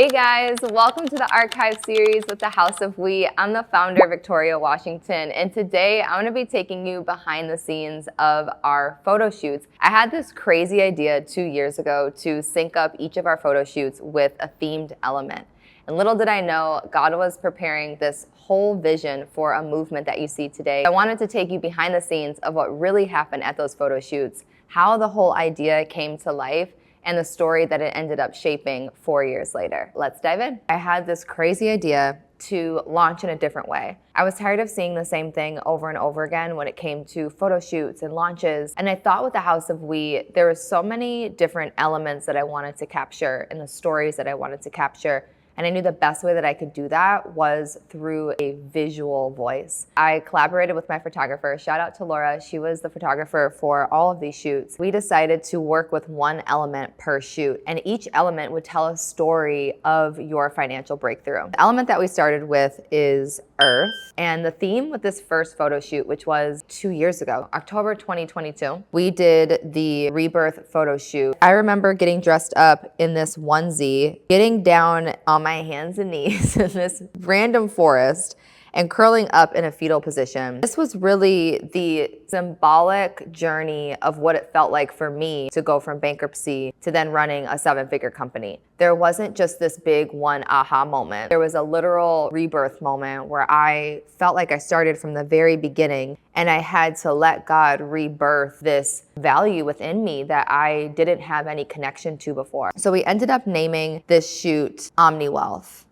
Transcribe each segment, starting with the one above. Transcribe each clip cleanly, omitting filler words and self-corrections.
Hey guys, welcome to the archive series with the House of We. I'm the founder, Victoria Washington, and today I'm going to be taking you behind the scenes of our photo shoots. I had this crazy idea 2 years ago to sync up each of our photo shoots with a themed element. And little did I know, God was preparing this whole vision for a movement that you see today. I wanted to take you behind the scenes of what really happened at those photo shoots, how the whole idea came to life, and the story that it ended up shaping 4 years later. Let's dive in. I had this crazy idea to launch in a different way. I was tired of seeing the same thing over and over again when it came to photo shoots and launches. And I thought with the House of We, there were so many different elements that I wanted to capture and the stories that I wanted to capture. And I knew the best way that I could do that was through a visual voice. I collaborated with my photographer. Shout out to Laura. She was the photographer for all of these shoots. We decided to work with one element per shoot, and each element would tell a story of your financial breakthrough. The element that we started with is Earth, and the theme with this first photo shoot, which was 2 years ago, October 2022, we did the Rebirth photo shoot. I remember getting dressed up in this onesie, getting down on my hands and knees in this random forest and curling up in a fetal position. This was really the symbolic journey of what it felt like for me to go from bankruptcy to then running a 7-figure company. There wasn't just this big one aha moment. There was a literal rebirth moment where I felt like I started from the very beginning and I had to let God rebirth this value within me that I didn't have any connection to before. So we ended up naming this shoot Omni Wealth.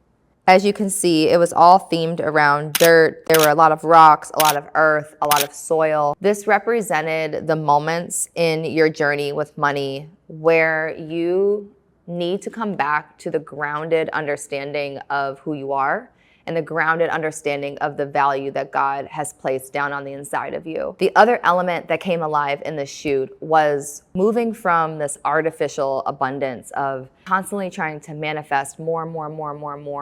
As you can see, it was all themed around dirt. There were a lot of rocks, a lot of earth, a lot of soil. This represented the moments in your journey with money where you need to come back to the grounded understanding of who you are and the grounded understanding of the value that God has placed down on the inside of you. The other element that came alive in the shoot was moving from this artificial abundance of constantly trying to manifest more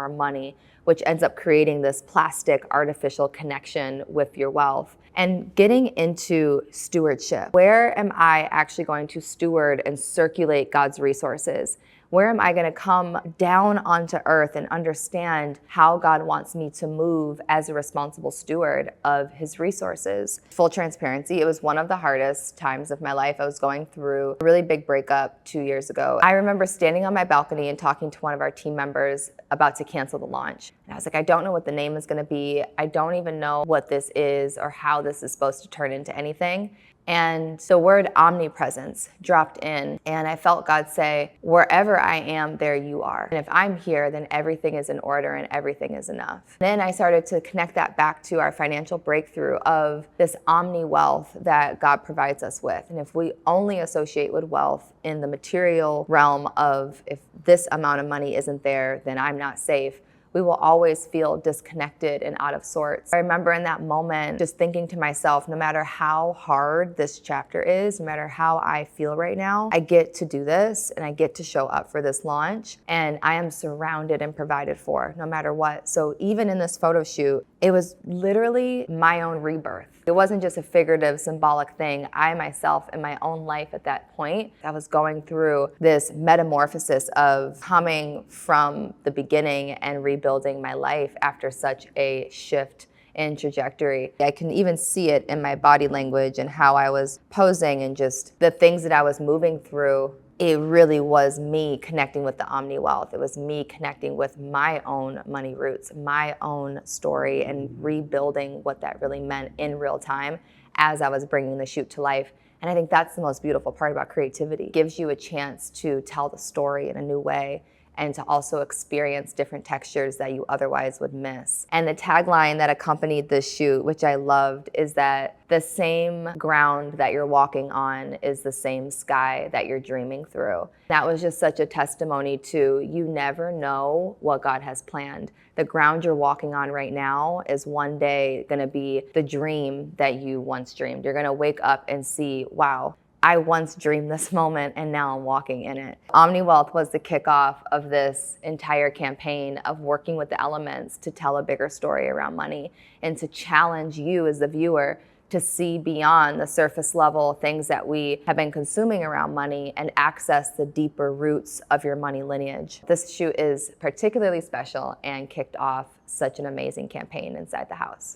money, which ends up creating this plastic artificial connection with your wealth, and getting into stewardship. Where am I actually going to steward and circulate God's resources? Where am I going to come down onto earth and understand how God wants me to move as a responsible steward of his resources? Full transparency, it was one of the hardest times of my life. I was going through a really big breakup 2 years ago. I remember standing on my balcony and talking to one of our team members about to cancel the launch. And I was like, I don't know what the name is going to be. I don't even know what this is or how this is supposed to turn into anything. And the word omnipresence dropped in, and I felt God say, wherever I am, there you are. And if I'm here, then everything is in order and everything is enough. Then I started to connect that back to our financial breakthrough of this omni wealth that God provides us with. And if we only associate with wealth in the material realm of if this amount of money isn't there, then I'm not safe, we will always feel disconnected and out of sorts. I remember in that moment just thinking to myself, no matter how hard this chapter is, no matter how I feel right now, I get to do this and I get to show up for this launch, and I am surrounded and provided for no matter what. So even in this photo shoot, it was literally my own rebirth. It wasn't just a figurative, symbolic thing. I myself, in my own life at that point, I was going through this metamorphosis of coming from the beginning and rebuilding my life after such a shift in trajectory. I can even see it in my body language and how I was posing and just the things that I was moving through. It really was me connecting with the omni wealth. It was me connecting with my own money roots, my own story, and rebuilding what that really meant in real time as I was bringing the shoot to life. And I think that's the most beautiful part about creativity. It gives you a chance to tell the story in a new way and to also experience different textures that you otherwise would miss. And the tagline that accompanied this shoot, which I loved, is that the same ground that you're walking on is the same sky that you're dreaming through. That was just such a testimony to you never know what God has planned. The ground you're walking on right now is one day gonna be the dream that you once dreamed. You're gonna wake up and see, wow, I once dreamed this moment and now I'm walking in it. Omni Wealth was the kickoff of this entire campaign of working with the elements to tell a bigger story around money and to challenge you as the viewer to see beyond the surface level things that we have been consuming around money and access the deeper roots of your money lineage. This shoot is particularly special and kicked off such an amazing campaign inside the house.